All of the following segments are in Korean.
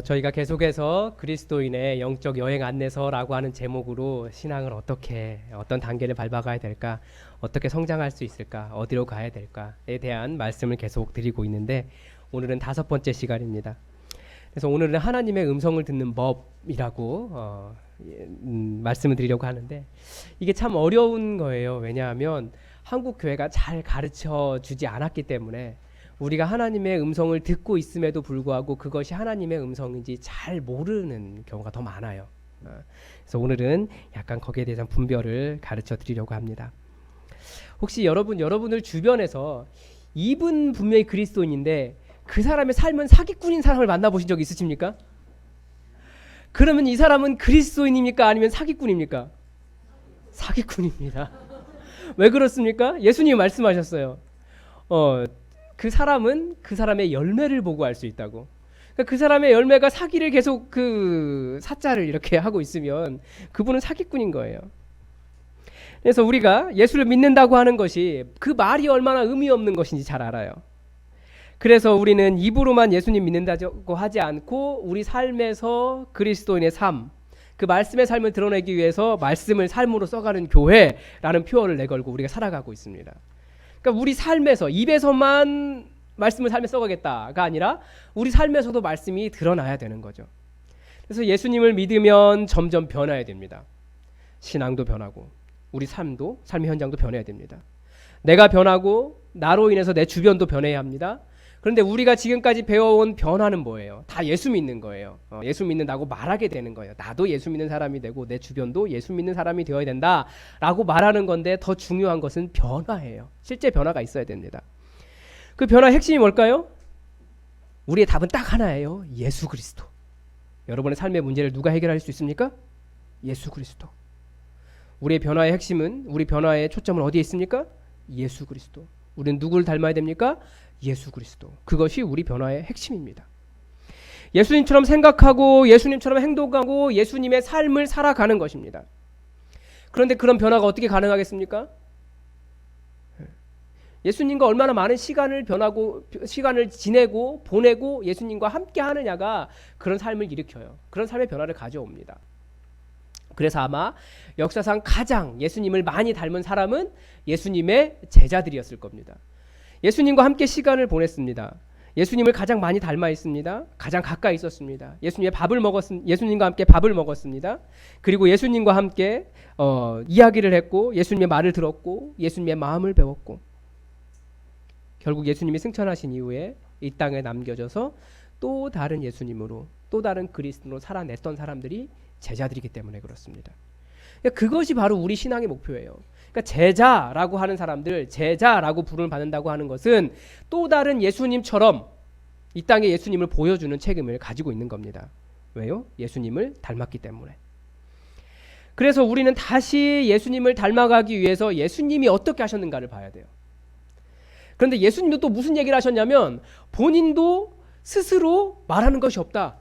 저희가 계속해서 그리스도인의 영적 여행 안내서라고 하는 제목으로 신앙을 어떤 단계를 밟아가야 될까, 어떻게 성장할 수 있을까, 어디로 가야 될까에 대한 말씀을 계속 드리고 있는데 오늘은 5번째 시간입니다. 그래서 오늘은 하나님의 음성을 듣는 법이라고 말씀을 드리려고 하는데 이게 참 어려운 거예요. 왜냐하면 한국 교회가 잘 가르쳐 주지 않았기 때문에 우리가 하나님의 음성을 듣고 있음에도 불구하고 그것이 하나님의 음성인지 잘 모르는 경우가 더 많아요. 그래서 오늘은 약간 거기에 대한 분별을 가르쳐 드리려고 합니다. 혹시 여러분을 주변에서 이분 분명히 그리스도인인데 그 사람의 삶은 사기꾼인 사람을 만나보신 적 있으십니까? 그러면 이 사람은 그리스도인입니까? 아니면 사기꾼입니까? 사기꾼입니다. 왜 그렇습니까? 예수님이 말씀하셨어요. 그 사람은 그 사람의 열매를 보고 알 수 있다고. 그러니까 그 사람의 열매가 사기를 계속 사자를 이렇게 하고 있으면 그분은 사기꾼인 거예요. 그래서 우리가 예수를 믿는다고 하는 것이 그 말이 얼마나 의미 없는 것인지 잘 알아요. 그래서 우리는 입으로만 예수님 믿는다고 하지 않고 우리 삶에서 그리스도인의 삶, 그 말씀의 삶을 드러내기 위해서 말씀을 삶으로 써가는 교회라는 표어를 내걸고 우리가 살아가고 있습니다. 그러니까 우리 삶에서 입에서만 말씀을 삶에 써가겠다가 아니라 우리 삶에서도 말씀이 드러나야 되는 거죠. 그래서 예수님을 믿으면 점점 변화해야 됩니다. 신앙도 변하고 우리 삶의 현장도 변해야 됩니다. 내가 변하고 나로 인해서 내 주변도 변해야 합니다. 그런데 우리가 지금까지 배워온 변화는 뭐예요? 다 예수 믿는 거예요. 예수 믿는다고 말하게 되는 거예요. 나도 예수 믿는 사람이 되고 내 주변도 예수 믿는 사람이 되어야 된다라고 말하는 건데 더 중요한 것은 변화예요. 실제 변화가 있어야 됩니다. 그 변화의 핵심이 뭘까요? 우리의 답은 딱 하나예요. 예수 그리스도. 여러분의 삶의 문제를 누가 해결할 수 있습니까? 예수 그리스도. 우리의 변화의 핵심은, 우리 변화의 초점은 어디에 있습니까? 예수 그리스도. 우리는 누구를 닮아야 됩니까? 예수 그리스도. 그것이 우리 변화의 핵심입니다. 예수님처럼 생각하고 예수님처럼 행동하고 예수님의 삶을 살아가는 것입니다. 그런데 그런 변화가 어떻게 가능하겠습니까? 예수님과 얼마나 많은 시간을 지내고 보내고 예수님과 함께 하느냐가 그런 삶을 일으켜요. 그런 삶의 변화를 가져옵니다. 그래서 아마 역사상 가장 예수님을 많이 닮은 사람은 예수님의 제자들이었을 겁니다. 예수님과 함께 시간을 보냈습니다. 예수님을 가장 많이 닮아 있습니다. 가장 가까이 있었습니다. 예수님과 함께 밥을 먹었습니다. 그리고 예수님과 함께 이야기를 했고 예수님의 말을 들었고 예수님의 마음을 배웠고 결국 예수님이 승천하신 이후에 이 땅에 남겨져서 또 다른 예수님으로 또 다른 그리스도로 살아냈던 사람들이 제자들이기 때문에 그렇습니다. 그것이 바로 우리 신앙의 목표예요. 그러니까 제자라고 하는 사람들, 제자라고 부름을 받는다고 하는 것은 또 다른 예수님처럼 이 땅에 예수님을 보여주는 책임을 가지고 있는 겁니다. 왜요? 예수님을 닮았기 때문에. 그래서 우리는 다시 예수님을 닮아가기 위해서 예수님이 어떻게 하셨는가를 봐야 돼요. 그런데 예수님도 또 무슨 얘기를 하셨냐면 본인도 스스로 말하는 것이 없다.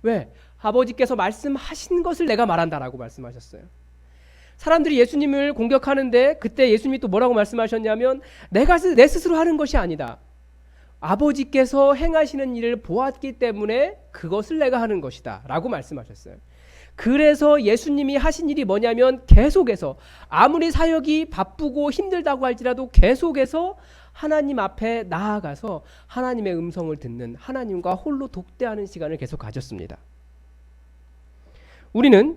왜? 아버지께서 말씀하신 것을 내가 말한다라고 말씀하셨어요. 사람들이 예수님을 공격하는데 그때 예수님이 또 뭐라고 말씀하셨냐면 내 스스로 하는 것이 아니다. 아버지께서 행하시는 일을 보았기 때문에 그것을 내가 하는 것이다 라고 말씀하셨어요. 그래서 예수님이 하신 일이 뭐냐면 계속해서 아무리 사역이 바쁘고 힘들다고 할지라도 계속해서 하나님 앞에 나아가서 하나님의 음성을 듣는 하나님과 홀로 독대하는 시간을 계속 가졌습니다. 우리는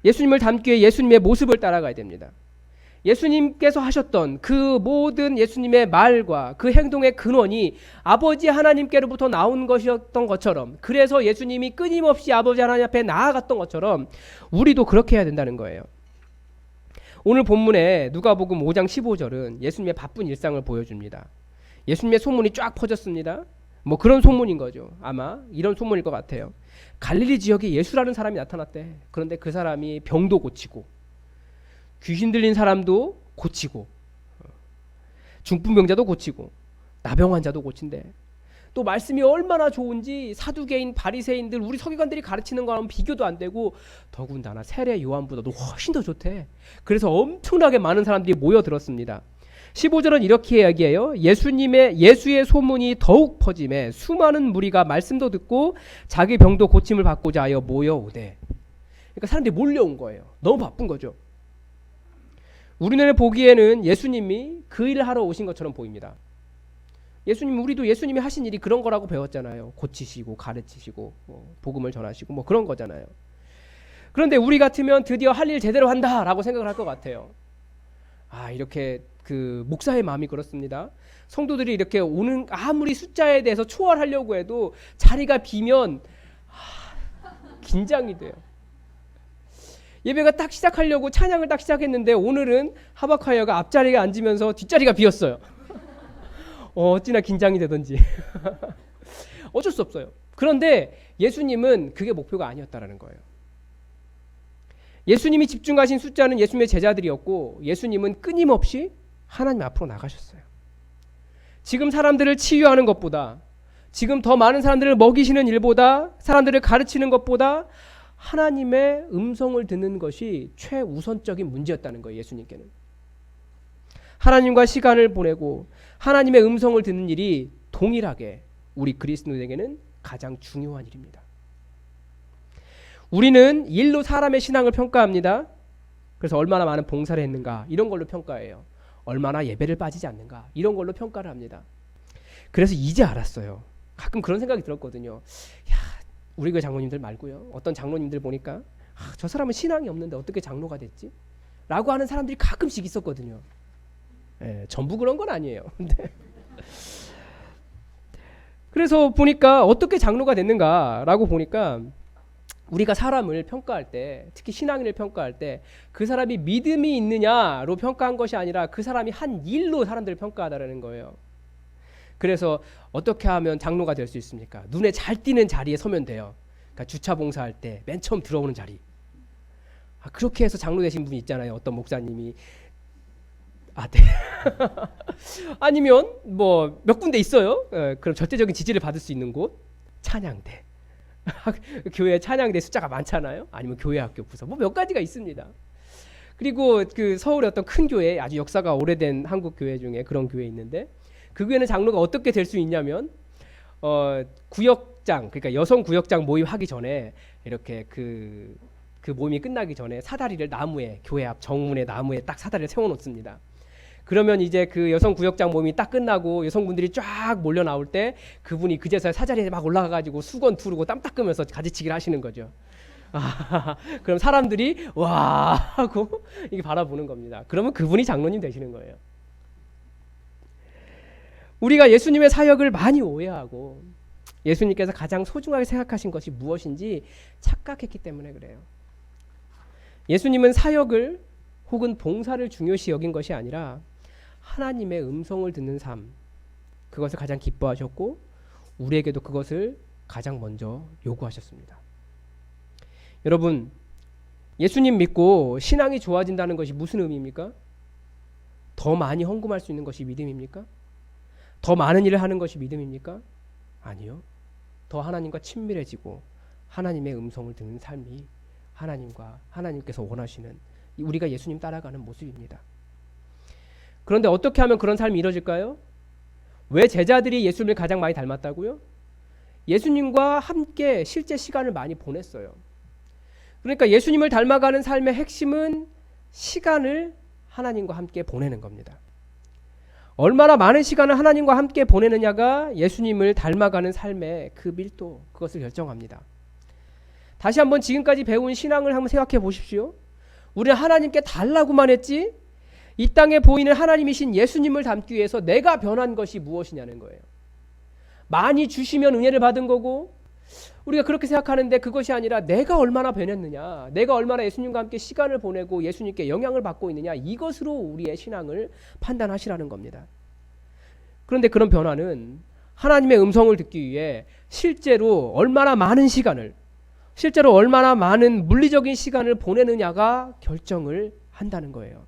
예수님을 닮기 위해 예수님의 모습을 따라가야 됩니다. 예수님께서 하셨던 그 모든 예수님의 말과 그 행동의 근원이 아버지 하나님께로부터 나온 것이었던 것처럼, 그래서 예수님이 끊임없이 아버지 하나님 앞에 나아갔던 것처럼 우리도 그렇게 해야 된다는 거예요. 오늘 본문에 누가복음 5장 15절은 예수님의 바쁜 일상을 보여줍니다. 예수님의 소문이 쫙 퍼졌습니다. 뭐 그런 소문인 거죠. 아마 이런 소문일 것 같아요. 갈릴리 지역에 예수라는 사람이 나타났대. 그런데 그 사람이 병도 고치고 귀신 들린 사람도 고치고 중풍병자도 고치고 나병 환자도 고친대. 또 말씀이 얼마나 좋은지 사두개인 바리새인들 우리 서기관들이 가르치는 거랑 비교도 안 되고 더군다나 세례 요한보다도 훨씬 더 좋대. 그래서 엄청나게 많은 사람들이 모여들었습니다. 15절은 이렇게 이야기해요. 예수의 소문이 더욱 퍼짐에 수많은 무리가 말씀도 듣고 자기 병도 고침을 받고자 하여 모여오되. 그러니까 사람들이 몰려온 거예요. 너무 바쁜 거죠. 우리는 보기에는 예수님이 그 일을 하러 오신 것처럼 보입니다. 우리도 예수님이 하신 일이 그런 거라고 배웠잖아요. 고치시고 가르치시고 복음을 전하시고 그런 거잖아요. 그런데 우리 같으면 드디어 할 일 제대로 한다라고 생각을 할 것 같아요. 이렇게 그 목사의 마음이 그렇습니다. 성도들이 이렇게 오는, 아무리 숫자에 대해서 초월하려고 해도 자리가 비면 긴장이 돼요. 예배가 딱 시작하려고 찬양을 딱 시작했는데 오늘은 하박하여가 앞자리에 앉으면서 뒷자리가 비었어요. 어찌나 긴장이 되던지. 어쩔 수 없어요. 그런데 예수님은 그게 목표가 아니었다라는 거예요. 예수님이 집중하신 숫자는 예수님의 제자들이었고, 예수님은 끊임없이 하나님 앞으로 나가셨어요. 지금 사람들을 치유하는 것보다, 지금 더 많은 사람들을 먹이시는 일보다, 사람들을 가르치는 것보다 하나님의 음성을 듣는 것이 최우선적인 문제였다는 거예요. 예수님께는. 하나님과 시간을 보내고 하나님의 음성을 듣는 일이 동일하게 우리 그리스도인에게는 가장 중요한 일입니다. 우리는 일로 사람의 신앙을 평가합니다. 그래서 얼마나 많은 봉사를 했는가 이런 걸로 평가해요. 얼마나 예배를 빠지지 않는가 이런 걸로 평가를 합니다. 그래서 이제 알았어요. 가끔 그런 생각이 들었거든요. 우리 교회 장로님들 말고요. 어떤 장로님들 보니까 저 사람은 신앙이 없는데 어떻게 장로가 됐지? 라고 하는 사람들이 가끔씩 있었거든요. 전부 그런 건 아니에요. 그래서 보니까 어떻게 장로가 됐는가라고 보니까 우리가 사람을 평가할 때, 특히 신앙인을 평가할 때 그 사람이 믿음이 있느냐로 평가한 것이 아니라 그 사람이 한 일로 사람들을 평가하다라는 거예요. 그래서 어떻게 하면 장로가 될 수 있습니까? 눈에 잘 띄는 자리에 서면 돼요. 그러니까 주차 봉사할 때 맨 처음 들어오는 자리. 그렇게 해서 장로 되신 분이 있잖아요. 어떤 목사님이. 네. 아니면 몇 군데 있어요. 그럼 절대적인 지지를 받을 수 있는 곳, 찬양대. 교회 찬양대 숫자가 많잖아요. 아니면 교회 학교 부서 몇 가지가 있습니다. 그리고 그 서울의 어떤 큰 교회, 아주 역사가 오래된 한국 교회 중에 그런 교회 있는데, 그 교회는 장로가 어떻게 될 수 있냐면 구역장, 그러니까 여성 구역장 모임 하기 전에 이렇게 그 모임이 끝나기 전에 사다리를 나무에, 교회 앞 정문에 나무에 딱 사다리를 세워 놓습니다. 그러면 이제 그 여성 구역장 모임이 딱 끝나고 여성분들이 쫙 몰려 나올 때 그분이 그제서야 사자리에 막 올라가 가지고 수건 두르고 땀 닦으면서 가지치기를 하시는 거죠. 그럼 사람들이 와 하고 이게 바라보는 겁니다. 그러면 그분이 장로님 되시는 거예요. 우리가 예수님의 사역을 많이 오해하고 예수님께서 가장 소중하게 생각하신 것이 무엇인지 착각했기 때문에 그래요. 예수님은 사역을 혹은 봉사를 중요시 여긴 것이 아니라 하나님의 음성을 듣는 삶, 그것을 가장 기뻐하셨고 우리에게도 그것을 가장 먼저 요구하셨습니다. 여러분, 예수님 믿고 신앙이 좋아진다는 것이 무슨 의미입니까? 더 많이 헌금할 수 있는 것이 믿음입니까? 더 많은 일을 하는 것이 믿음입니까? 아니요. 더 하나님과 친밀해지고 하나님의 음성을 듣는 삶이 하나님께서 원하시는, 우리가 예수님 따라가는 모습입니다. 그런데 어떻게 하면 그런 삶이 이루어질까요? 왜 제자들이 예수님을 가장 많이 닮았다고요? 예수님과 함께 실제 시간을 많이 보냈어요. 그러니까 예수님을 닮아가는 삶의 핵심은 시간을 하나님과 함께 보내는 겁니다. 얼마나 많은 시간을 하나님과 함께 보내느냐가 예수님을 닮아가는 삶의 그 밀도, 그것을 결정합니다. 다시 한번 지금까지 배운 신앙을 한번 생각해 보십시오. 우리는 하나님께 달라고만 했지 이 땅에 보이는 하나님이신 예수님을 닮기 위해서 내가 변한 것이 무엇이냐는 거예요. 많이 주시면 은혜를 받은 거고, 우리가 그렇게 생각하는데 그것이 아니라 내가 얼마나 변했느냐, 내가 얼마나 예수님과 함께 시간을 보내고 예수님께 영향을 받고 있느냐, 이것으로 우리의 신앙을 판단하시라는 겁니다. 그런데 그런 변화는 하나님의 음성을 듣기 위해 실제로 얼마나 많은 시간을, 실제로 얼마나 많은 물리적인 시간을 보내느냐가 결정을 한다는 거예요.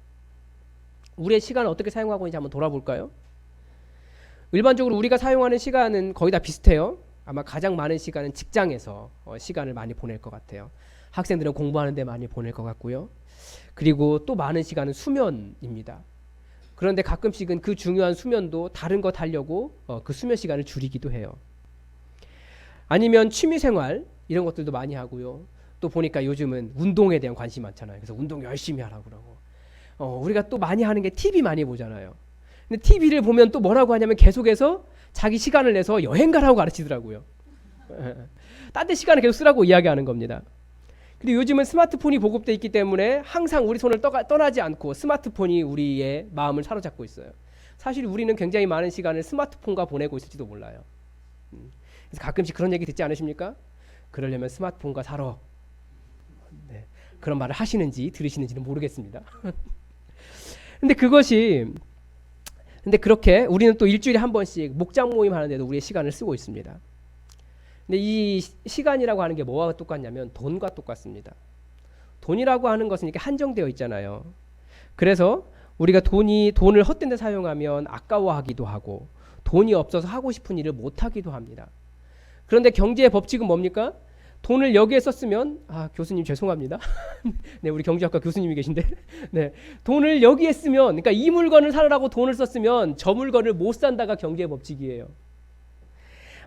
우리의 시간을 어떻게 사용하고 있는지 한번 돌아볼까요? 일반적으로 우리가 사용하는 시간은 거의 다 비슷해요. 아마 가장 많은 시간은 직장에서 시간을 많이 보낼 것 같아요. 학생들은 공부하는 데 많이 보낼 것 같고요. 그리고 또 많은 시간은 수면입니다. 그런데 가끔씩은 그 중요한 수면도 다른 것 하려고 그 수면 시간을 줄이기도 해요. 아니면 취미생활 이런 것들도 많이 하고요. 또 보니까 요즘은 운동에 대한 관심이 많잖아요. 그래서 운동 열심히 하라고 그러고 우리가 또 많이 하는 게 TV 많이 보잖아요. 근데 TV를 보면 또 뭐라고 하냐면 계속해서 자기 시간을 내서 여행 가라고 가르치더라고요. 딴 데 시간을 계속 쓰라고 이야기하는 겁니다. 그리고 요즘은 스마트폰이 보급되어 있기 때문에 항상 우리 손을 떠나지 않고 스마트폰이 우리의 마음을 사로잡고 있어요. 사실 우리는 굉장히 많은 시간을 스마트폰과 보내고 있을지도 몰라요. 그래서 가끔씩 그런 얘기 듣지 않으십니까? 그러려면 스마트폰과 살아. 네, 그런 말을 하시는지 들으시는지는 모르겠습니다. 근데 그렇게 우리는 또 일주일에 한 번씩 목장 모임 하는데도 우리의 시간을 쓰고 있습니다. 근데 이 시간이라고 하는 게 뭐와 똑같냐면 돈과 똑같습니다. 돈이라고 하는 것은 이렇게 한정되어 있잖아요. 그래서 우리가 돈을 헛된 데 사용하면 아까워하기도 하고 돈이 없어서 하고 싶은 일을 못하기도 합니다. 그런데 경제의 법칙은 뭡니까? 돈을 여기에 썼으면 교수님 죄송합니다. 네, 우리 경제학과 교수님이 계신데 네, 돈을 여기에 쓰면 그러니까 이 물건을 사라고 돈을 썼으면 저 물건을 못 산다가 경제의 법칙이에요.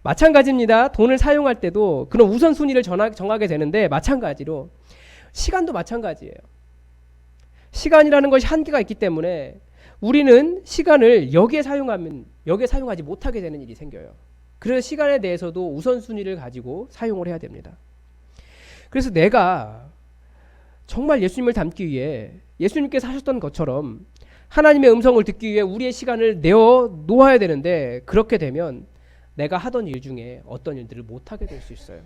마찬가지입니다. 돈을 사용할 때도 그런 우선순위를 정하게 되는데 마찬가지로 시간도 마찬가지예요. 시간이라는 것이 한계가 있기 때문에 우리는 시간을 여기에 사용하지 못하게 되는 일이 생겨요. 그래서 시간에 대해서도 우선순위를 가지고 사용을 해야 됩니다. 그래서 내가 정말 예수님을 닮기 위해 예수님께서 하셨던 것처럼 하나님의 음성을 듣기 위해 우리의 시간을 내어 놓아야 되는데 그렇게 되면 내가 하던 일 중에 어떤 일들을 못하게 될 수 있어요.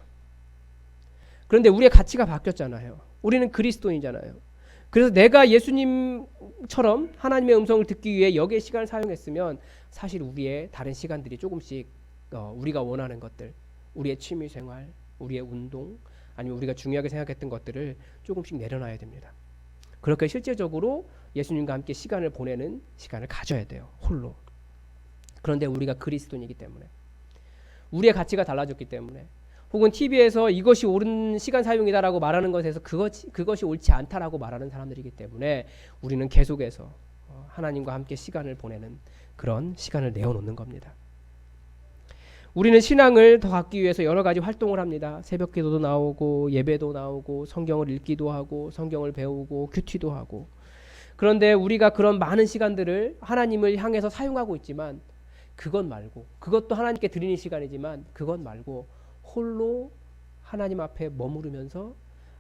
그런데 우리의 가치가 바뀌었잖아요. 우리는 그리스도인이잖아요. 그래서 내가 예수님처럼 하나님의 음성을 듣기 위해 여기에 시간을 사용했으면 사실 우리의 다른 시간들이 조금씩 우리가 원하는 것들, 우리의 취미생활, 우리의 운동, 아니면 우리가 중요하게 생각했던 것들을 조금씩 내려놔야 됩니다. 그렇게 실제적으로 예수님과 함께 시간을 보내는 시간을 가져야 돼요. 홀로. 그런데 우리가 그리스도인이기 때문에 우리의 가치가 달라졌기 때문에 혹은 TV에서 이것이 옳은 시간 사용이다라고 말하는 것에서 그것이 옳지 않다라고 말하는 사람들이기 때문에 우리는 계속해서 하나님과 함께 시간을 보내는 그런 시간을 내어놓는 겁니다. 우리는 신앙을 더 갖기 위해서 여러 가지 활동을 합니다. 새벽 기도도 나오고 예배도 나오고 성경을 읽기도 하고 성경을 배우고 큐티도 하고 그런데 우리가 그런 많은 시간들을 하나님을 향해서 사용하고 있지만 그것 말고 그것도 하나님께 드리는 시간이지만 그것 말고 홀로 하나님 앞에 머무르면서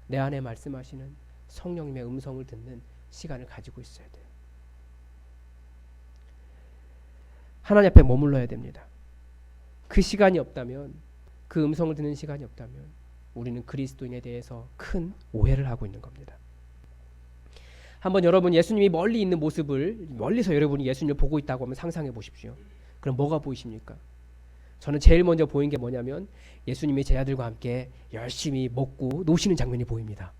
내 안에 말씀하시는 성령님의 음성을 듣는 시간을 가지고 있어야 돼요. 하나님 앞에 머물러야 됩니다. 그 시간이 없다면 그 음성을 듣는 시간이 없다면 우리는 그리스도인에 대해서 큰 오해를 하고 있는 겁니다. 한번 여러분 예수님이 멀리 있는 모습을 멀리서 여러분이 예수님을 보고 있다고 하면 상상해 보십시오. 그럼 뭐가 보이십니까? 저는 제일 먼저 보인 게 뭐냐면 예수님이 제 아들과 함께 열심히 먹고 노시는 장면이 보입니다.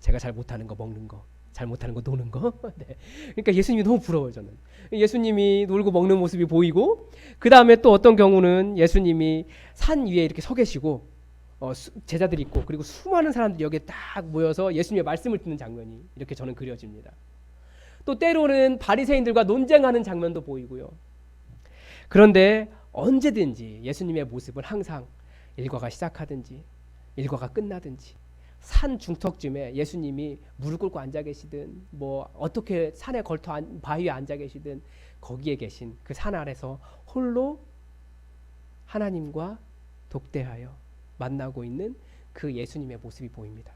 제가 잘 못하는 거 먹는 거, 잘 못하는 거 노는 거. 네. 그러니까 예수님이 너무 부러워요. 저는 예수님이 놀고 먹는 모습이 보이고 그 다음에 또 어떤 경우는 예수님이 산 위에 이렇게 서 계시고 제자들이 있고 그리고 수많은 사람들이 여기에 딱 모여서 예수님의 말씀을 듣는 장면이 이렇게 저는 그려집니다. 또 때로는 바리새인들과 논쟁하는 장면도 보이고요. 그런데 언제든지 예수님의 모습은 항상 일과가 시작하든지 일과가 끝나든지 산 중턱쯤에 예수님이 무릎 꿇고 앉아 계시든 뭐 어떻게 산에 걸터 바위에 앉아 계시든 거기에 계신 그 산 아래서 홀로 하나님과 독대하여 만나고 있는 그 예수님의 모습이 보입니다.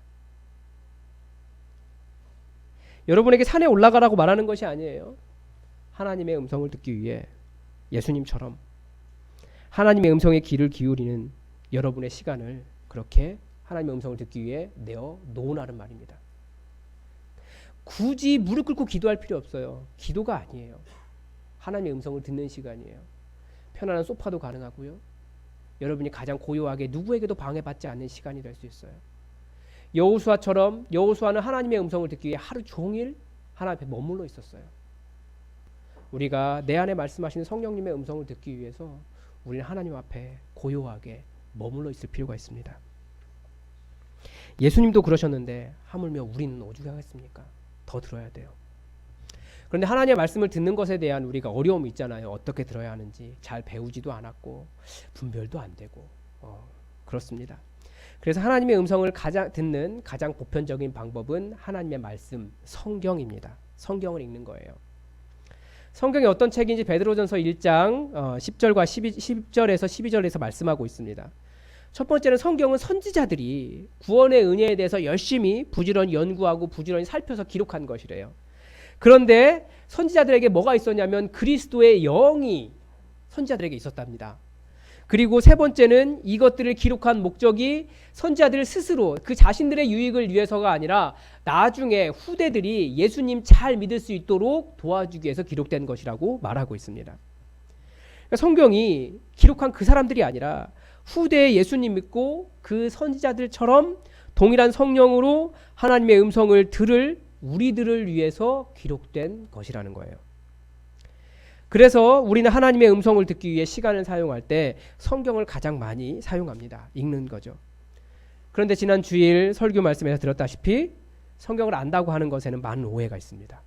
여러분에게 산에 올라가라고 말하는 것이 아니에요. 하나님의 음성을 듣기 위해 예수님처럼 하나님의 음성에 귀를 기울이는 여러분의 시간을 그렇게 하나님의 음성을 듣기 위해 내어 놓으라는 말입니다. 굳이 무릎 꿇고 기도할 필요 없어요. 기도가 아니에요. 하나님의 음성을 듣는 시간이에요. 편안한 소파도 가능하고요. 여러분이 가장 고요하게 누구에게도 방해받지 않는 시간이 될 수 있어요. 여호수아는 하나님의 음성을 듣기 위해 하루 종일 하나님 앞에 머물러 있었어요. 우리가 내 안에 말씀하시는 성령님의 음성을 듣기 위해서 우리는 하나님 앞에 고요하게 머물러 있을 필요가 있습니다. 예수님도 그러셨는데 하물며 우리는 오죽 하겠습니까? 더 들어야 돼요. 그런데 하나님의 말씀을 듣는 것에 대한 우리가 어려움이 있잖아요. 어떻게 들어야 하는지 잘 배우지도 않았고 분별도 안 되고 그렇습니다. 그래서 하나님의 음성을 듣는 가장 보편적인 방법은 하나님의 말씀, 성경입니다. 성경을 읽는 거예요. 성경이 어떤 책인지 베드로전서 1장 10절과 10절에서 12절에서 말씀하고 있습니다. 첫 번째는 성경은 선지자들이 구원의 은혜에 대해서 열심히 부지런히 연구하고 부지런히 살펴서 기록한 것이래요. 그런데 선지자들에게 뭐가 있었냐면 그리스도의 영이 선지자들에게 있었답니다. 그리고 세 번째는 이것들을 기록한 목적이 선지자들 스스로 그 자신들의 유익을 위해서가 아니라 나중에 후대들이 예수님 잘 믿을 수 있도록 도와주기 위해서 기록된 것이라고 말하고 있습니다. 그러니까 성경이 기록한 그 사람들이 아니라 후대에 예수님 믿고 그 선지자들처럼 동일한 성령으로 하나님의 음성을 들을 우리들을 위해서 기록된 것이라는 거예요. 그래서 우리는 하나님의 음성을 듣기 위해 시간을 사용할 때 성경을 가장 많이 사용합니다. 읽는 거죠. 그런데 지난 주일 설교 말씀에서 들었다시피 성경을 안다고 하는 것에는 많은 오해가 있습니다.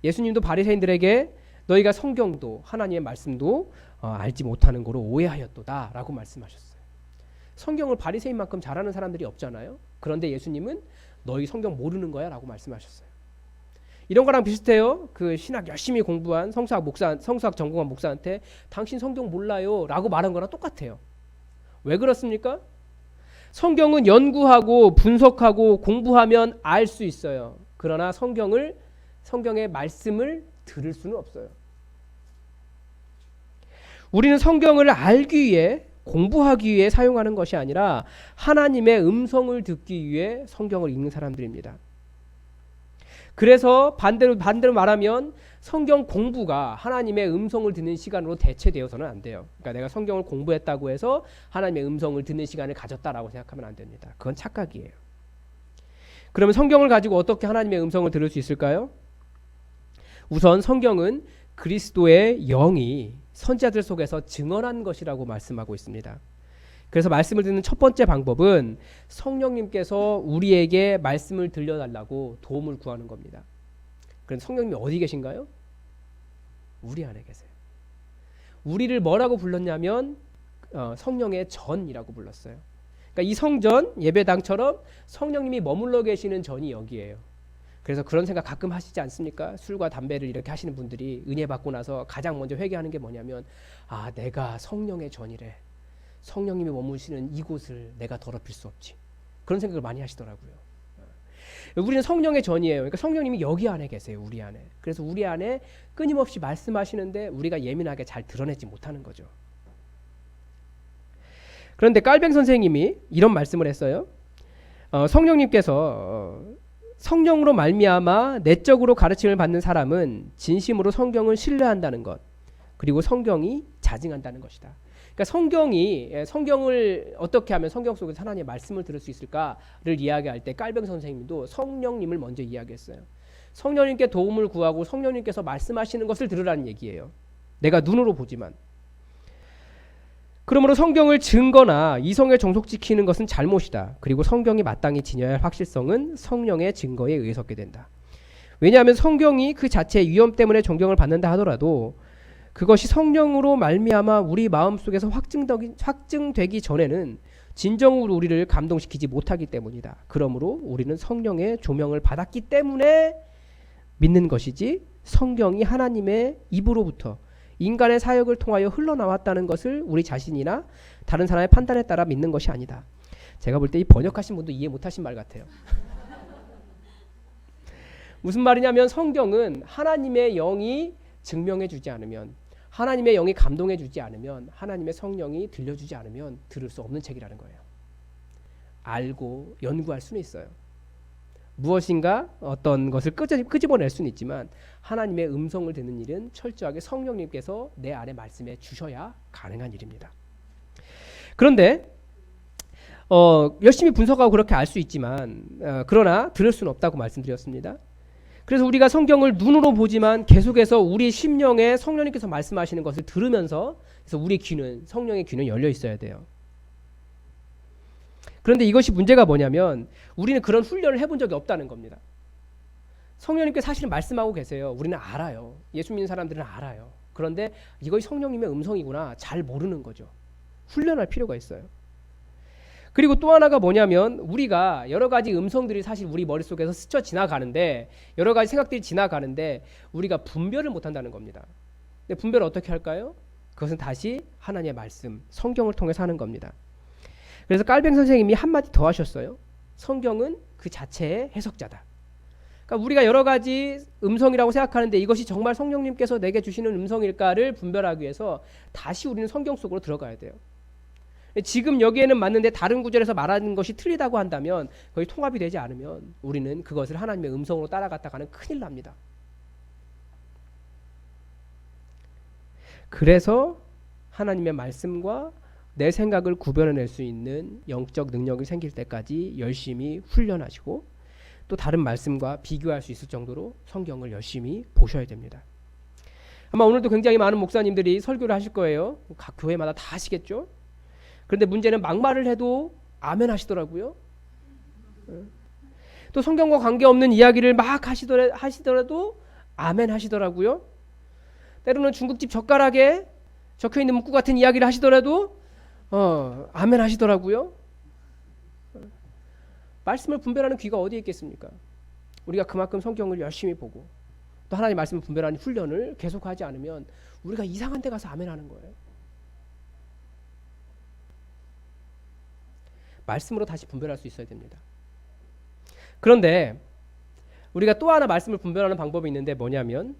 예수님도 바리새인들에게 너희가 성경도 하나님의 말씀도 알지 못하는 거로 오해하였도다 라고 말씀하셨어요. 성경을 바리새인만큼 잘하는 사람들이 없잖아요. 그런데 예수님은 너희 성경 모르는 거야 라고 말씀하셨어요. 이런 거랑 비슷해요. 그 신학 열심히 공부한 성수학 전공한 목사한테 당신 성경 몰라요 라고 말한 거랑 똑같아요. 왜 그렇습니까? 성경은 연구하고 분석하고 공부하면 알 수 있어요. 그러나 성경의 말씀을 들을 수는 없어요. 우리는 성경을 알기 위해 공부하기 위해 사용하는 것이 아니라 하나님의 음성을 듣기 위해 성경을 읽는 사람들입니다. 그래서 반대로 말하면 성경 공부가 하나님의 음성을 듣는 시간으로 대체되어서는 안 돼요. 그러니까 내가 성경을 공부했다고 해서 하나님의 음성을 듣는 시간을 가졌다라고 생각하면 안 됩니다. 그건 착각이에요. 그러면 성경을 가지고 어떻게 하나님의 음성을 들을 수 있을까요? 우선 성경은 그리스도의 영이 선지자들 속에서 증언한 것이라고 말씀하고 있습니다. 그래서 말씀을 듣는 첫 번째 방법은 성령님께서 우리에게 말씀을 들려달라고 도움을 구하는 겁니다. 그럼 성령님이 어디 계신가요? 우리 안에 계세요. 우리를 뭐라고 불렀냐면 성령의 전이라고 불렀어요. 그러니까 이 성전 예배당처럼 성령님이 머물러 계시는 전이 여기예요. 그래서 그런 생각 가끔 하시지 않습니까? 술과 담배를 이렇게 하시는 분들이 은혜 받고 나서 가장 먼저 회개하는 게 뭐냐면 내가 성령의 전이래. 성령님이 머무시는 이곳을 내가 더럽힐 수 없지. 그런 생각을 많이 하시더라고요. 우리는 성령의 전이에요. 그러니까 성령님이 여기 안에 계세요. 우리 안에. 그래서 우리 안에 끊임없이 말씀하시는데 우리가 예민하게 잘 드러내지 못하는 거죠. 그런데 깔뱅 선생님이 이런 말씀을 했어요. 성령님께서 성령으로 말미암아 내적으로 가르침을 받는 사람은 진심으로 성경을 신뢰한다는 것, 그리고 성경이 자증한다는 것이다. 그러니까 성경을 어떻게 하면 성경 속에서 하나님의 말씀을 들을 수 있을까를 이야기할 때 깔뱅 선생님도 성령님을 먼저 이야기했어요. 성령님께 도움을 구하고 성령님께서 말씀하시는 것을 들으라는 얘기예요. 내가 눈으로 보지만. 그러므로 성경을 증거나 이성에 종속지키는 것은 잘못이다. 그리고 성경이 마땅히 지녀야 할 확실성은 성령의 증거에 의해서게 된다. 왜냐하면 성경이 그 자체의 위험 때문에 존경을 받는다 하더라도 그것이 성령으로 말미암아 우리 마음속에서 확증되기 전에는 진정으로 우리를 감동시키지 못하기 때문이다. 그러므로 우리는 성령의 조명을 받았기 때문에 믿는 것이지 성경이 하나님의 입으로부터 인간의 사역을 통하여 흘러나왔다는 것을 우리 자신이나 다른 사람의 판단에 따라 믿는 것이 아니다. 제가 볼 때 이 번역하신 분도 이해 못하신 말 같아요. 무슨 말이냐면 성경은 하나님의 영이 증명해 주지 않으면, 하나님의 영이 감동해 주지 않으면, 하나님의 성령이 들려주지 않으면 들을 수 없는 책이라는 거예요. 알고 연구할 수는 있어요. 무엇인가 어떤 것을 끄집어낼 수는 있지만 하나님의 음성을 듣는 일은 철저하게 성령님께서 내 안에 말씀해 주셔야 가능한 일입니다. 그런데 열심히 분석하고 그렇게 알 수 있지만 그러나 들을 수는 없다고 말씀드렸습니다. 그래서 우리가 성경을 눈으로 보지만 계속해서 우리 심령에 성령님께서 말씀하시는 것을 들으면서, 그래서 우리 귀는, 성령의 귀는 열려 있어야 돼요. 그런데 이것이 문제가 뭐냐면 우리는 그런 훈련을 해본 적이 없다는 겁니다. 성령님께 사실은 말씀하고 계세요. 우리는 알아요. 예수 믿는 사람들은 알아요. 그런데 이것이 성령님의 음성이구나 잘 모르는 거죠. 훈련할 필요가 있어요. 그리고 또 하나가 뭐냐면 우리가 여러 가지 음성들이 사실 우리 머릿속에서 스쳐 지나가는데 여러 가지 생각들이 지나가는데 우리가 분별을 못한다는 겁니다. 근데 분별을 어떻게 할까요? 그것은 다시 하나님의 말씀, 성경을 통해서 하는 겁니다. 그래서 깔뱅 선생님이 한마디 더 하셨어요. 성경은 그 자체의 해석자다. 그러니까 우리가 여러 가지 음성이라고 생각하는데 이것이 정말 성령님께서 내게 주시는 음성일까를 분별하기 위해서 다시 우리는 성경 속으로 들어가야 돼요. 지금 여기에는 맞는데 다른 구절에서 말하는 것이 틀리다고 한다면 거의 통합이 되지 않으면 우리는 그것을 하나님의 음성으로 따라갔다가는 큰일 납니다. 그래서 하나님의 말씀과 내 생각을 구별해낼 수 있는 영적 능력이 생길 때까지 열심히 훈련하시고 또 다른 말씀과 비교할 수 있을 정도로 성경을 열심히 보셔야 됩니다. 아마 오늘도 굉장히 많은 목사님들이 설교를 하실 거예요. 각 교회마다 다 하시겠죠. 그런데 문제는 막말을 해도 아멘 하시더라고요. 또 성경과 관계없는 이야기를 막 하시더라도 아멘 하시더라고요. 때로는 중국집 젓가락에 적혀있는 문구 같은 이야기를 하시더라도 아멘 하시더라고요. 말씀을 분별하는 귀가 어디에 있겠습니까? 우리가 그만큼 성경을 열심히 보고 또 하나님의 말씀을 분별하는 훈련을 계속하지 않으면 우리가 이상한 데 가서 아멘 하는 거예요. 말씀으로 다시 분별할 수 있어야 됩니다. 그런데 우리가 또 하나 말씀을 분별하는 방법이 있는데 뭐냐면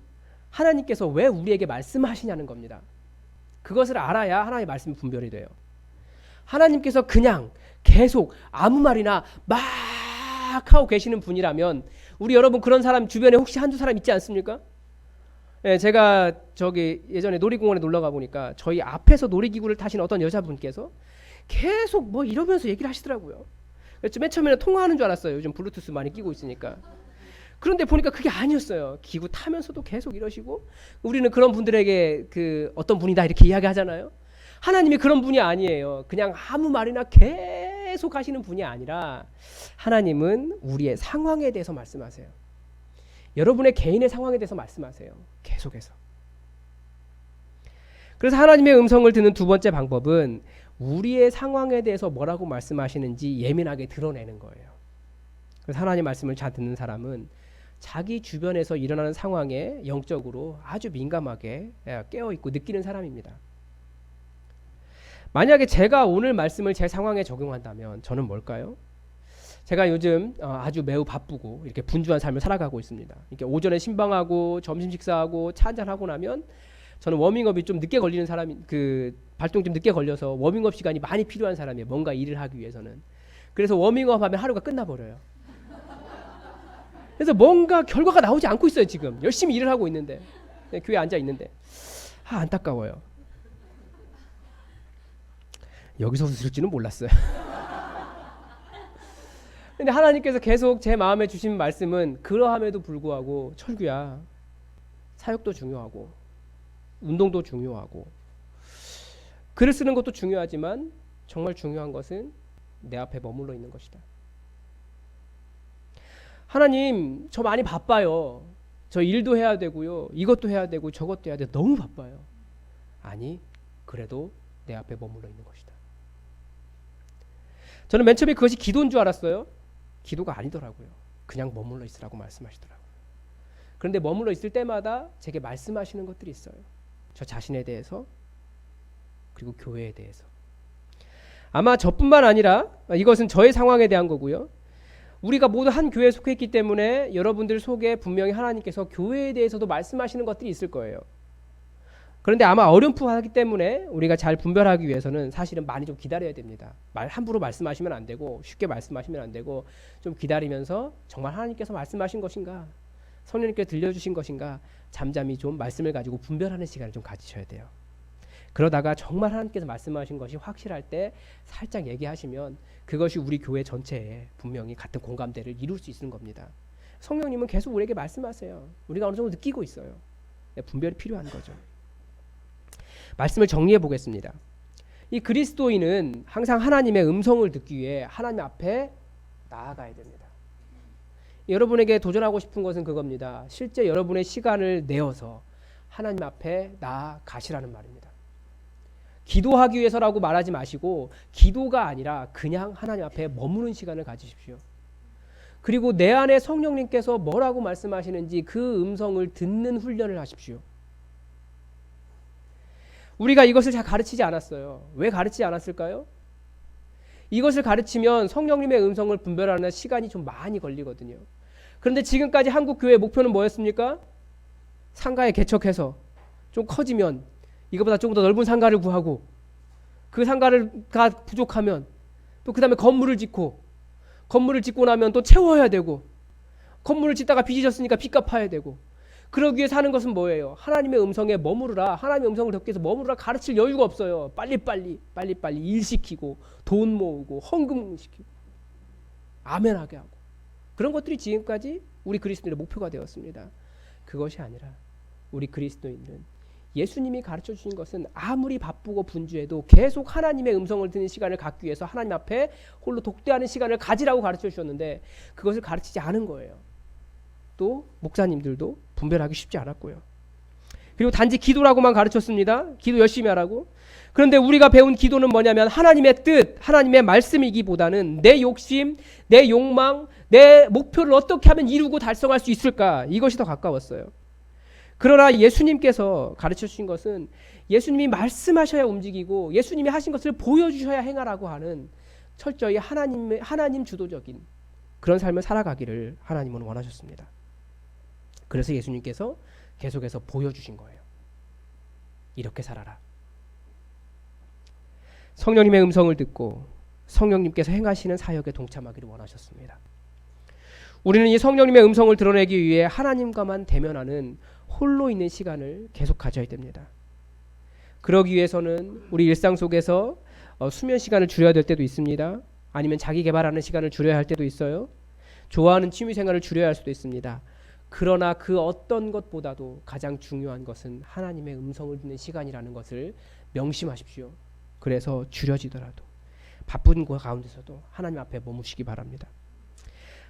하나님께서 왜 우리에게 말씀하시냐는 겁니다. 그것을 알아야 하나님의 말씀이 분별이 돼요. 하나님께서 그냥 계속 아무 말이나 막 하고 계시는 분이라면 우리 여러분 그런 사람 주변에 혹시 한두 사람 있지 않습니까? 예, 제가 예전에 놀이공원에 놀러 가보니까 저희 앞에서 놀이기구를 타신 어떤 여자분께서 계속 뭐 이러면서 얘기를 하시더라고요. 그래서 맨 처음에는 통화하는 줄 알았어요. 요즘 블루투스 많이 끼고 있으니까. 그런데 보니까 그게 아니었어요. 기구 타면서도 계속 이러시고 우리는 그런 분들에게 어떤 분이다 이렇게 이야기하잖아요. 하나님이 그런 분이 아니에요. 그냥 아무 말이나 계속 하시는 분이 아니라 하나님은 우리의 상황에 대해서 말씀하세요. 여러분의 개인의 상황에 대해서 말씀하세요. 계속해서. 그래서 하나님의 음성을 듣는 두 번째 방법은 우리의 상황에 대해서 뭐라고 말씀하시는지 예민하게 드러내는 거예요. 그래서 하나님 말씀을 잘 듣는 사람은 자기 주변에서 일어나는 상황에 영적으로 아주 민감하게 깨어있고 느끼는 사람입니다. 만약에 제가 오늘 말씀을 제 상황에 적용한다면 저는 뭘까요? 제가 요즘 아주 매우 바쁘고 이렇게 분주한 삶을 살아가고 있습니다. 이렇게 오전에 신방하고 점심 식사하고 차 한잔하고 나면 저는 워밍업이 좀 늦게 걸리는 사람이 발동 좀 늦게 걸려서 워밍업 시간이 많이 필요한 사람이에요. 뭔가 일을 하기 위해서는. 그래서 워밍업 하면 하루가 끝나버려요. 그래서 뭔가 결과가 나오지 않고 있어요. 지금 열심히 일을 하고 있는데 교회에 앉아 있는데 안타까워요. 여기서 웃을지는 몰랐어요. 근데 하나님께서 계속 제 마음에 주신 말씀은 그러함에도 불구하고 철구야 사역도 중요하고 운동도 중요하고 글을 쓰는 것도 중요하지만 정말 중요한 것은 내 앞에 머물러 있는 것이다. 하나님 저 많이 바빠요. 저 일도 해야 되고요. 이것도 해야 되고 저것도 해야 돼. 너무 바빠요. 아니 그래도 내 앞에 머물러 있는 것이다. 저는 맨 처음에 그것이 기도인 줄 알았어요. 기도가 아니더라고요. 그냥 머물러 있으라고 말씀하시더라고요. 그런데 머물러 있을 때마다 제게 말씀하시는 것들이 있어요. 저 자신에 대해서 그리고 교회에 대해서. 아마 저뿐만 아니라 이것은 저의 상황에 대한 거고요. 우리가 모두 한 교회에 속해 있기 때문에 여러분들 속에 분명히 하나님께서 교회에 대해서도 말씀하시는 것들이 있을 거예요. 그런데 아마 어렴풋하기 때문에 우리가 잘 분별하기 위해서는 사실은 많이 좀 기다려야 됩니다. 함부로 말씀하시면 안 되고 쉽게 말씀하시면 안 되고 좀 기다리면서 정말 하나님께서 말씀하신 것인가 성령님께서 들려주신 것인가 잠잠히 좀 말씀을 가지고 분별하는 시간을 좀 가지셔야 돼요. 그러다가 정말 하나님께서 말씀하신 것이 확실할 때 살짝 얘기하시면 그것이 우리 교회 전체에 분명히 같은 공감대를 이룰 수 있는 겁니다. 성령님은 계속 우리에게 말씀하세요. 우리가 어느 정도 느끼고 있어요. 분별이 필요한 거죠. 말씀을 정리해 보겠습니다. 이 그리스도인은 항상 하나님의 음성을 듣기 위해 하나님 앞에 나아가야 됩니다. 여러분에게 도전하고 싶은 것은 그겁니다. 실제 여러분의 시간을 내어서 하나님 앞에 나아가시라는 말입니다. 기도하기 위해서라고 말하지 마시고 기도가 아니라 그냥 하나님 앞에 머무는 시간을 가지십시오. 그리고 내 안에 성령님께서 뭐라고 말씀하시는지 그 음성을 듣는 훈련을 하십시오. 우리가 이것을 잘 가르치지 않았어요. 왜 가르치지 않았을까요? 이것을 가르치면 성령님의 음성을 분별하는 시간이 좀 많이 걸리거든요. 그런데 지금까지 한국 교회의 목표는 뭐였습니까? 상가에 개척해서 좀 커지면 이거보다 조금 더 넓은 상가를 구하고 그 상가가 부족하면 또 그 다음에 건물을 짓고 건물을 짓고 나면 또 채워야 되고 건물을 짓다가 빚이 졌으니까 빚 갚아야 되고 그러기 위해 사는 것은 뭐예요? 하나님의 음성에 머무르라. 하나님의 음성을 듣기 위해서 머무르라 가르칠 여유가 없어요. 빨리빨리 일 시키고 돈 모으고 헌금 시키고 아멘하게 하고 그런 것들이 지금까지 우리 그리스도인의 목표가 되었습니다. 그것이 아니라 우리 그리스도인은 예수님이 가르쳐 주신 것은 아무리 바쁘고 분주해도 계속 하나님의 음성을 듣는 시간을 갖기 위해서 하나님 앞에 홀로 독대하는 시간을 가지라고 가르쳐 주셨는데 그것을 가르치지 않은 거예요. 또 목사님들도 분별하기 쉽지 않았고요. 그리고 단지 기도라고만 가르쳤습니다. 기도 열심히 하라고. 그런데 우리가 배운 기도는 뭐냐면 하나님의 뜻, 하나님의 말씀이기보다는 내 욕심, 내 욕망, 내 목표를 어떻게 하면 이루고 달성할 수 있을까? 이것이 더 가까웠어요. 그러나 예수님께서 가르쳐 주신 것은 예수님이 말씀하셔야 움직이고 예수님이 하신 것을 보여주셔야 행하라고 하는 철저히 하나님 주도적인 그런 삶을 살아가기를 하나님은 원하셨습니다. 그래서 예수님께서 계속해서 보여주신 거예요. 이렇게 살아라. 성령님의 음성을 듣고 성령님께서 행하시는 사역에 동참하기를 원하셨습니다. 우리는 이 성령님의 음성을 드러내기 위해 하나님과만 대면하는 홀로 있는 시간을 계속 가져야 됩니다. 그러기 위해서는 우리 일상 속에서 수면 시간을 줄여야 될 때도 있습니다. 아니면 자기 개발하는 시간을 줄여야 할 때도 있어요. 좋아하는 취미 생활을 줄여야 할 수도 있습니다. 그러나 그 어떤 것보다도 가장 중요한 것은 하나님의 음성을 듣는 시간이라는 것을 명심하십시오. 그래서 줄여지더라도 바쁜 것 가운데서도 하나님 앞에 머무시기 바랍니다.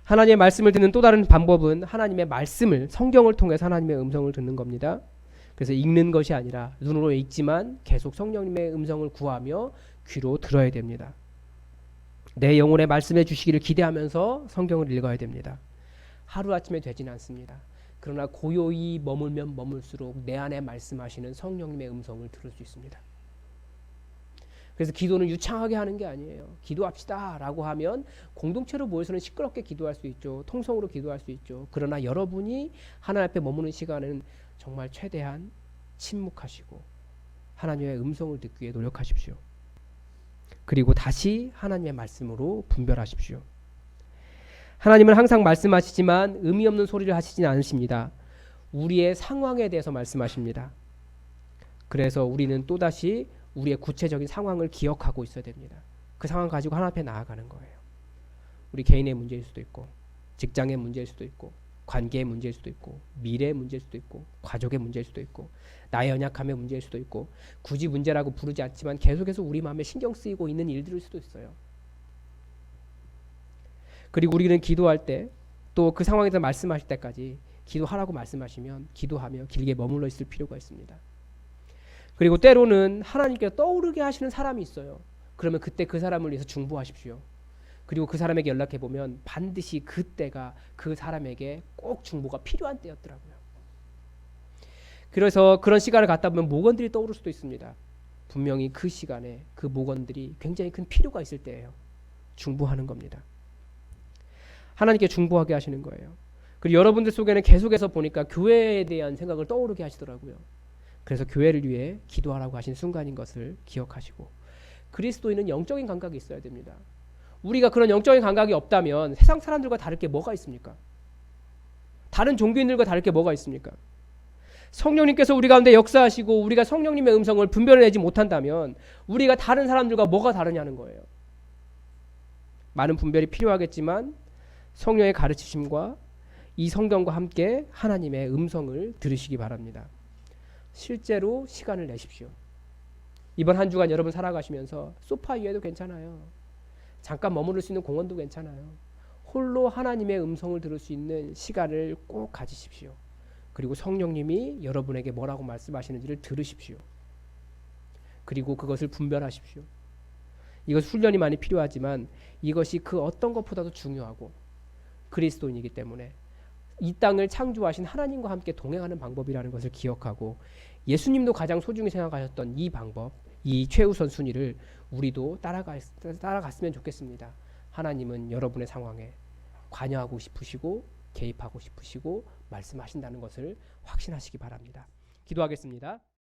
하나님의 말씀을 듣는 또 다른 방법은 하나님의 말씀을 성경을 통해서 하나님의 음성을 듣는 겁니다. 그래서 읽는 것이 아니라 눈으로 읽지만 계속 성령님의 음성을 구하며 귀로 들어야 됩니다. 내 영혼에 말씀해 주시기를 기대하면서 성경을 읽어야 됩니다. 하루아침에 되지는 않습니다. 그러나 고요히 머물면 머물수록 내 안에 말씀하시는 성령님의 음성을 들을 수 있습니다. 그래서 기도는 유창하게 하는 게 아니에요. 기도합시다 라고 하면 공동체로 모여서는 시끄럽게 기도할 수 있죠. 통성으로 기도할 수 있죠. 그러나 여러분이 하나님 앞에 머무는 시간은 정말 최대한 침묵하시고 하나님의 음성을 듣기 위해 노력하십시오. 그리고 다시 하나님의 말씀으로 분별하십시오. 하나님은 항상 말씀하시지만 의미 없는 소리를 하시지는 않으십니다. 우리의 상황에 대해서 말씀하십니다. 그래서 우리는 또다시 우리의 구체적인 상황을 기억하고 있어야 됩니다. 그 상황 가지고 하나님 앞에 나아가는 거예요. 우리 개인의 문제일 수도 있고 직장의 문제일 수도 있고 관계의 문제일 수도 있고 미래의 문제일 수도 있고 가족의 문제일 수도 있고 나의 연약함의 문제일 수도 있고 굳이 문제라고 부르지 않지만 계속해서 우리 마음에 신경 쓰이고 있는 일들일 수도 있어요. 그리고 우리는 기도할 때 또 그 상황에서 말씀하실 때까지 기도하라고 말씀하시면 기도하며 길게 머물러 있을 필요가 있습니다. 그리고 때로는 하나님께 떠오르게 하시는 사람이 있어요. 그러면 그때 그 사람을 위해서 중보하십시오. 그리고 그 사람에게 연락해 보면 반드시 그때가 그 사람에게 꼭 중보가 필요한 때였더라고요. 그래서 그런 시간을 갖다 보면 목원들이 떠오를 수도 있습니다. 분명히 그 시간에 그 목원들이 굉장히 큰 필요가 있을 때예요. 중보하는 겁니다. 하나님께 중보하게 하시는 거예요. 그리고 여러분들 속에는 계속해서 보니까 교회에 대한 생각을 떠오르게 하시더라고요. 그래서 교회를 위해 기도하라고 하신 순간인 것을 기억하시고 그리스도인은 영적인 감각이 있어야 됩니다. 우리가 그런 영적인 감각이 없다면 세상 사람들과 다를 게 뭐가 있습니까? 다른 종교인들과 다를 게 뭐가 있습니까? 성령님께서 우리 가운데 역사하시고 우리가 성령님의 음성을 분별해내지 못한다면 우리가 다른 사람들과 뭐가 다르냐는 거예요. 많은 분별이 필요하겠지만 성령의 가르치심과 이 성경과 함께 하나님의 음성을 들으시기 바랍니다. 실제로 시간을 내십시오. 이번 한 주간 여러분 살아가시면서 소파 위에도 괜찮아요. 잠깐 머무를 수 있는 공원도 괜찮아요. 홀로 하나님의 음성을 들을 수 있는 시간을 꼭 가지십시오. 그리고 성령님이 여러분에게 뭐라고 말씀하시는지를 들으십시오. 그리고 그것을 분별하십시오. 이것 훈련이 많이 필요하지만 이것이 그 어떤 것보다도 중요하고 그리스도인이기 때문에 이 땅을 창조하신 하나님과 함께 동행하는 방법이라는 것을 기억하고 예수님도 가장 소중히 생각하셨던 이 방법, 이 최우선 순위를 우리도 따라갔으면 좋겠습니다. 하나님은 여러분의 상황에 관여하고 싶으시고 개입하고 싶으시고 말씀하신다는 것을 확신하시기 바랍니다. 기도하겠습니다.